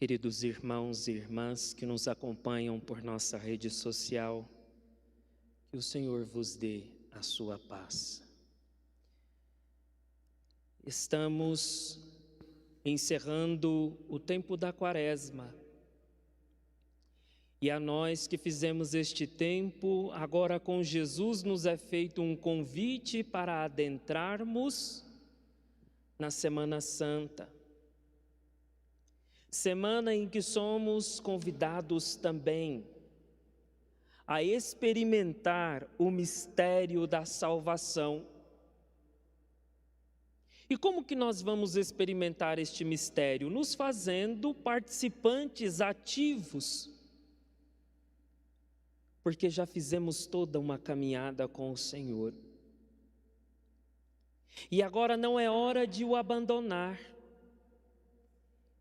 Queridos irmãos e irmãs que nos acompanham por nossa rede social, que o Senhor vos dê a sua paz. Estamos encerrando o tempo da Quaresma. E a nós que fizemos este tempo, agora com Jesus nos é feito um convite para adentrarmos na Semana Santa. Semana em que somos convidados também a experimentar o mistério da salvação. E como que nós vamos experimentar este mistério? Nos fazendo participantes ativos, porque já fizemos toda uma caminhada com o Senhor. E agora não é hora de o abandonar.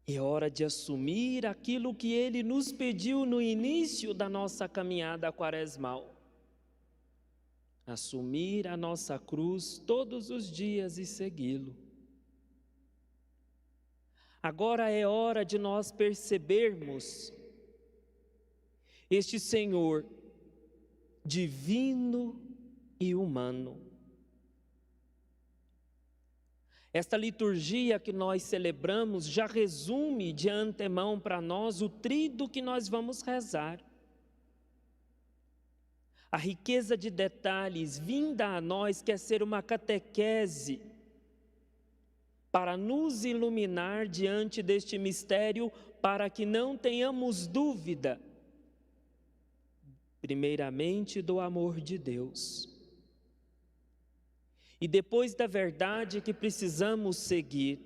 É hora de assumir aquilo que Ele nos pediu no início da nossa caminhada quaresmal. Assumir a nossa cruz todos os dias e segui-lo. Agora é hora de nós percebermos este Senhor divino e humano. Esta liturgia que nós celebramos já resume de antemão para nós o tríduo que nós vamos rezar. A riqueza de detalhes vinda a nós quer ser uma catequese para nos iluminar diante deste mistério, para que não tenhamos dúvida, primeiramente do amor de Deus. E depois da verdade que precisamos seguir,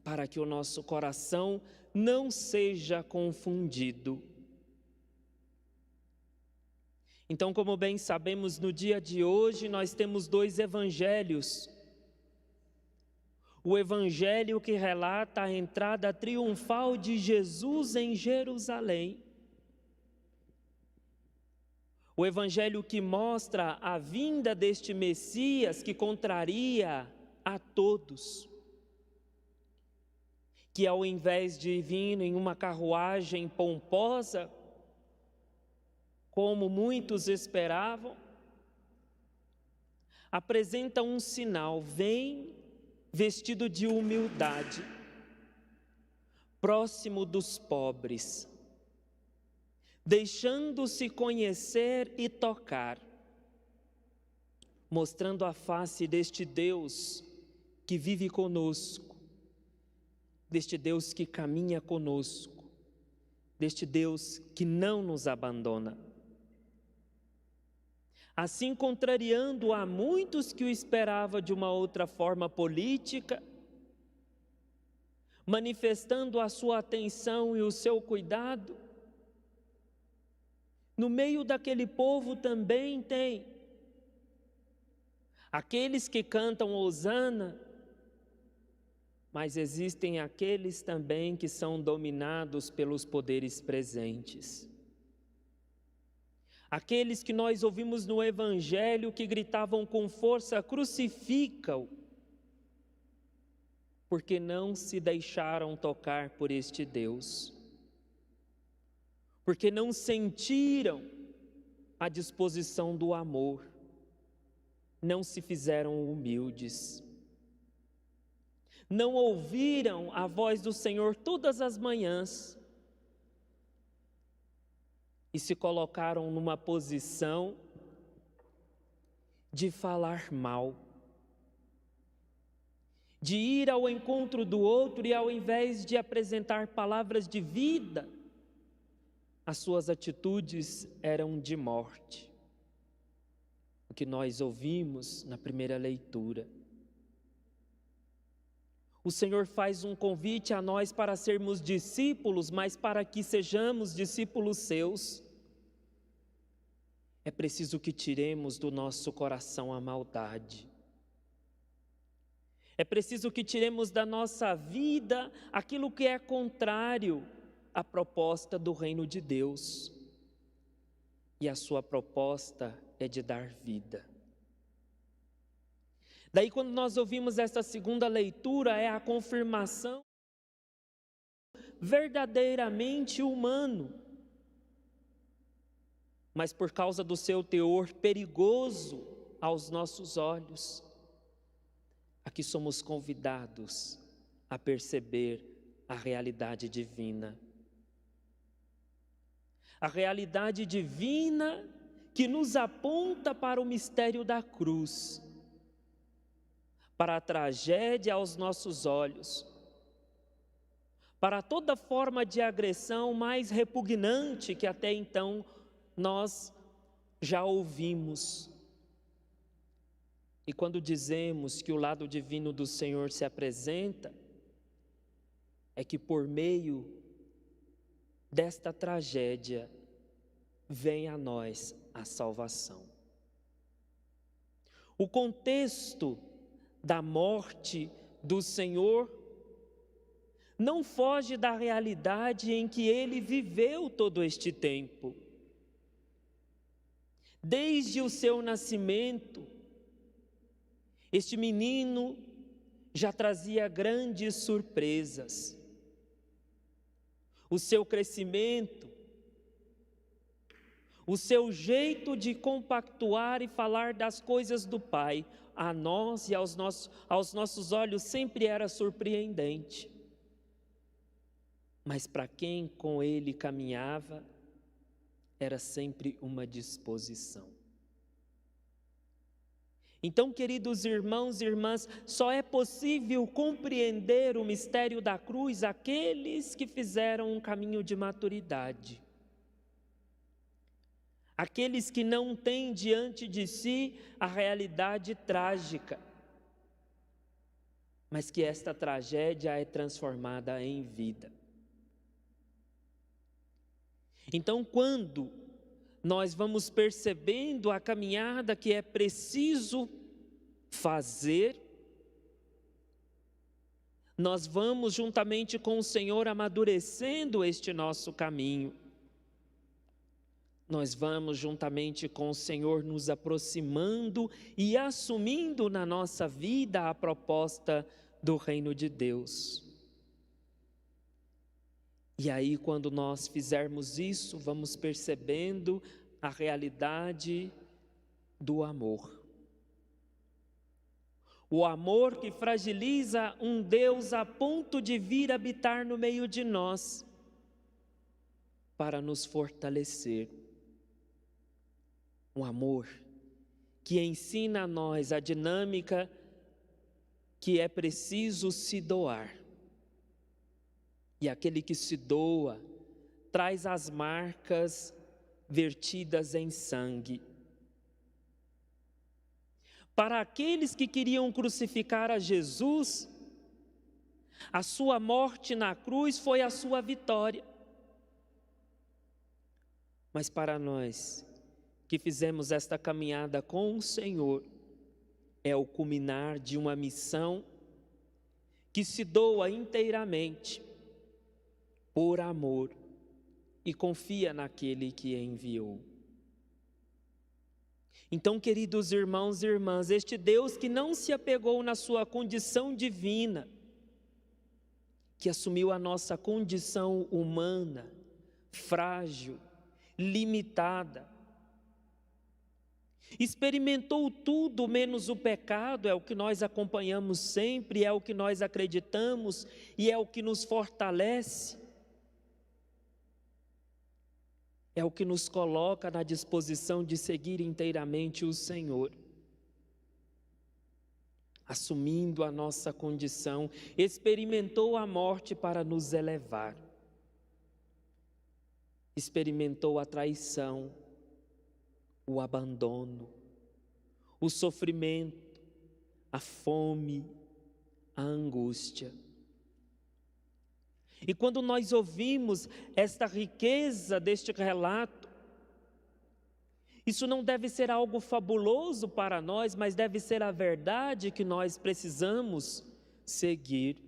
para que o nosso coração não seja confundido. Então, como bem sabemos, no dia de hoje nós temos dois evangelhos. O evangelho que relata a entrada triunfal de Jesus em Jerusalém. O evangelho que mostra a vinda deste Messias que contraria a todos. Que ao invés de vir em uma carruagem pomposa, como muitos esperavam, apresenta um sinal, vem vestido de humildade, próximo dos pobres, deixando-se conhecer e tocar, mostrando a face deste Deus que vive conosco, deste Deus que caminha conosco, deste Deus que não nos abandona. Assim, contrariando a muitos que o esperavam de uma outra forma política, manifestando a sua atenção e o seu cuidado, no meio daquele povo também tem aqueles que cantam hosana, mas existem aqueles também que são dominados pelos poderes presentes. Aqueles que nós ouvimos no Evangelho que gritavam com força: crucifica-o, porque não se deixaram tocar por este Deus. Porque não sentiram a disposição do amor, não se fizeram humildes, não ouviram a voz do Senhor todas as manhãs e se colocaram numa posição de falar mal, de ir ao encontro do outro e ao invés de apresentar palavras de vida, as suas atitudes eram de morte. O que nós ouvimos na primeira leitura. O Senhor faz um convite a nós para sermos discípulos, mas para que sejamos discípulos seus, é preciso que tiremos do nosso coração a maldade. É preciso que tiremos da nossa vida aquilo que é contrário à proposta do reino de Deus. E a sua proposta é de dar vida. Daí, quando nós ouvimos esta segunda leitura, é a confirmação verdadeiramente humano. Mas por causa do seu teor perigoso aos nossos olhos, aqui somos convidados a perceber a realidade divina. A realidade divina que nos aponta para o mistério da cruz, para a tragédia aos nossos olhos, para toda forma de agressão mais repugnante que até então nós já ouvimos. E quando dizemos que o lado divino do Senhor se apresenta, é que por meio desta tragédia vem a nós a salvação. O contexto da morte do Senhor não foge da realidade em que ele viveu todo este tempo. Desde o seu nascimento, este menino já trazia grandes surpresas. O seu crescimento, o seu jeito de compactuar e falar das coisas do Pai, a nós e aos nossos olhos sempre era surpreendente. Mas para quem com ele caminhava, era sempre uma disposição. Então, queridos irmãos e irmãs, só é possível compreender o mistério da cruz aqueles que fizeram um caminho de maturidade. Aqueles que não têm diante de si a realidade trágica, mas que esta tragédia é transformada em vida. Então, quando nós vamos percebendo a caminhada que é preciso fazer, nós vamos juntamente com o Senhor amadurecendo este nosso caminho. Nós vamos juntamente com o Senhor nos aproximando e assumindo na nossa vida a proposta do reino de Deus. E aí, quando nós fizermos isso, vamos percebendo a realidade do amor. O amor que fragiliza um Deus a ponto de vir habitar no meio de nós, para nos fortalecer. Um amor que ensina a nós a dinâmica que é preciso se doar. E aquele que se doa traz as marcas vertidas em sangue. Para aqueles que queriam crucificar a Jesus, a sua morte na cruz foi a sua vitória. Mas para nós que fizemos esta caminhada com o Senhor, é o culminar de uma missão que se doa inteiramente por amor e confia naquele que enviou. Então, queridos irmãos e irmãs, este Deus que não se apegou na sua condição divina, que assumiu a nossa condição humana, frágil, limitada, experimentou tudo menos o pecado, é o que nós acompanhamos sempre, é o que nós acreditamos e é o que nos fortalece. É o que nos coloca na disposição de seguir inteiramente o Senhor. Assumindo a nossa condição, experimentou a morte para nos elevar. Experimentou a traição, o abandono, o sofrimento, a fome, a angústia. E quando nós ouvimos esta riqueza deste relato, isso não deve ser algo fabuloso para nós, mas deve ser a verdade que nós precisamos seguir.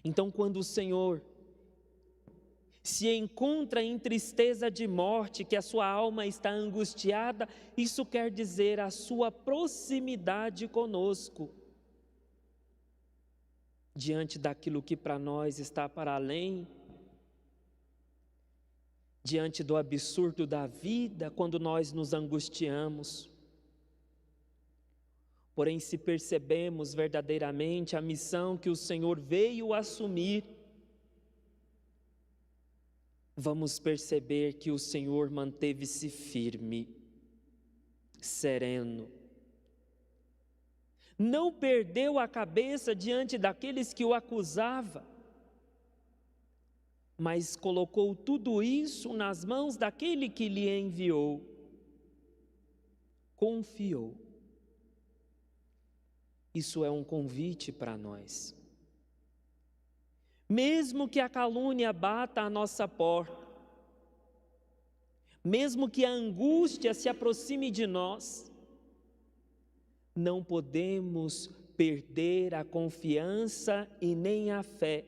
Então, quando o Senhor se encontra em tristeza de morte, que a sua alma está angustiada, isso quer dizer a sua proximidade conosco. diante daquilo que para nós está para além, diante do absurdo da vida, quando nós nos angustiamos. Porém, se percebemos verdadeiramente a missão que o Senhor veio assumir, vamos perceber que o Senhor manteve-se firme, sereno. Não perdeu a cabeça diante daqueles que o acusavam, mas colocou tudo isso nas mãos daquele que lhe enviou. Confiou. Isso é um convite para nós. Mesmo que a calúnia bata à nossa porta, mesmo que a angústia se aproxime de nós, não podemos perder a confiança e nem a fé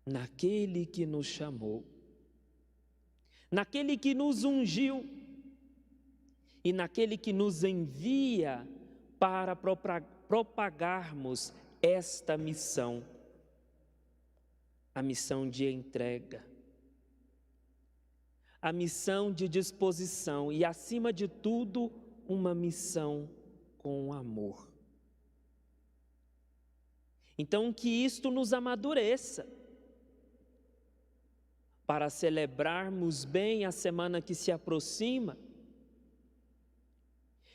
naquele que nos chamou, naquele que nos ungiu e naquele que nos envia para propagarmos esta missão, a missão de entrega, a missão de disposição e, acima de tudo, uma missão com amor. Então, que isto nos amadureça, para celebrarmos bem a semana que se aproxima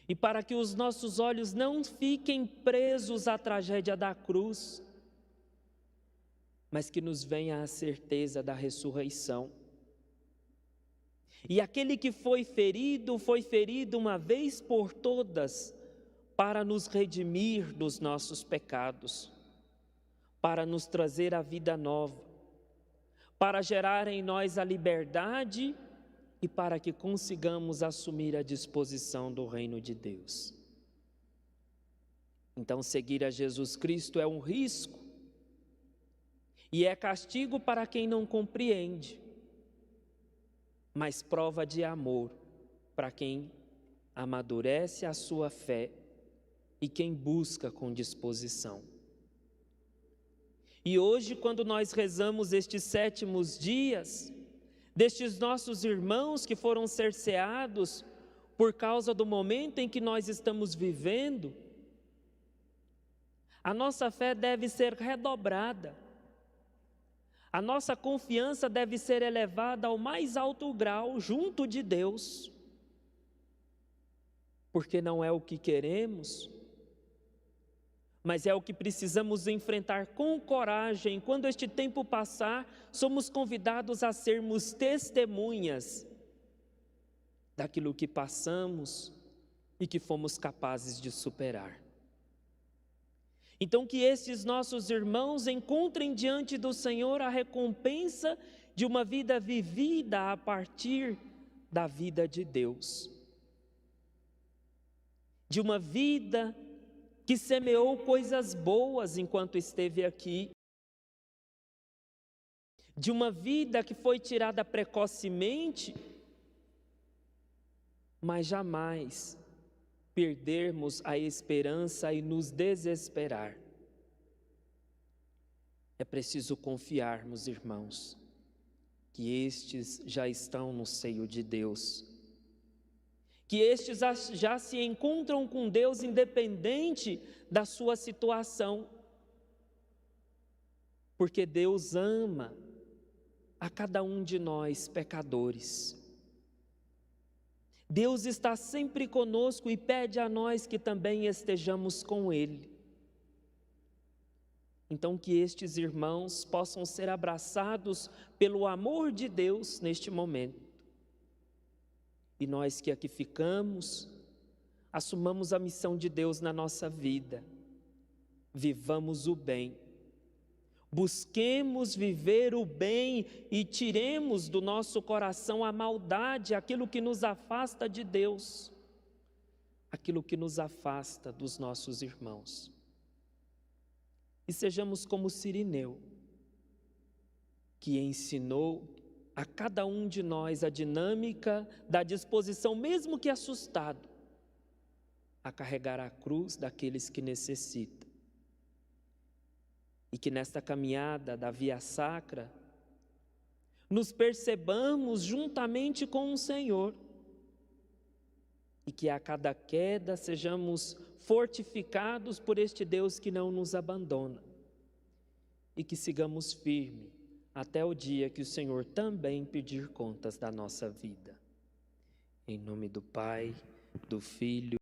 e para que os nossos olhos não fiquem presos à tragédia da cruz, mas que nos venha a certeza da ressurreição. E aquele que foi ferido uma vez por todas para nos redimir dos nossos pecados, para nos trazer a vida nova, para gerar em nós a liberdade e para que consigamos assumir a disposição do reino de Deus. Então, seguir a Jesus Cristo é um risco e é castigo para quem não compreende, mas prova de amor para quem amadurece a sua fé e quem busca com disposição. E hoje, quando nós rezamos estes 7º dias, destes nossos irmãos que foram cerceados por causa do momento em que nós estamos vivendo, a nossa fé deve ser redobrada, a nossa confiança deve ser elevada ao mais alto grau junto de Deus, porque não é o que queremos, mas é o que precisamos enfrentar com coragem. Quando este tempo passar, somos convidados a sermos testemunhas daquilo que passamos e que fomos capazes de superar. Então, que estes nossos irmãos encontrem diante do Senhor a recompensa de uma vida vivida a partir da vida de Deus, de uma vida que semeou coisas boas enquanto esteve aqui, de uma vida que foi tirada precocemente, mas jamais perdermos a esperança e nos desesperar. É preciso confiarmos, irmãos, que estes já estão no seio de Deus, que estes já se encontram com Deus independente da sua situação, porque Deus ama a cada um de nós pecadores. Deus está sempre conosco e pede a nós que também estejamos com Ele. Então, que estes irmãos possam ser abraçados pelo amor de Deus neste momento. E nós que aqui ficamos, assumamos a missão de Deus na nossa vida. Vivamos o bem. Busquemos viver o bem e tiremos do nosso coração a maldade, aquilo que nos afasta de Deus, aquilo que nos afasta dos nossos irmãos. E sejamos como Cirineu, que ensinou a cada um de nós a dinâmica da disposição, mesmo que assustado, a carregar a cruz daqueles que necessitam. e que nesta caminhada da via sacra, nos percebamos juntamente com o Senhor, e que a cada queda sejamos fortificados por este Deus que não nos abandona, e que sigamos firmes até o dia que o Senhor também pedir contas da nossa vida. Em nome do Pai, do Filho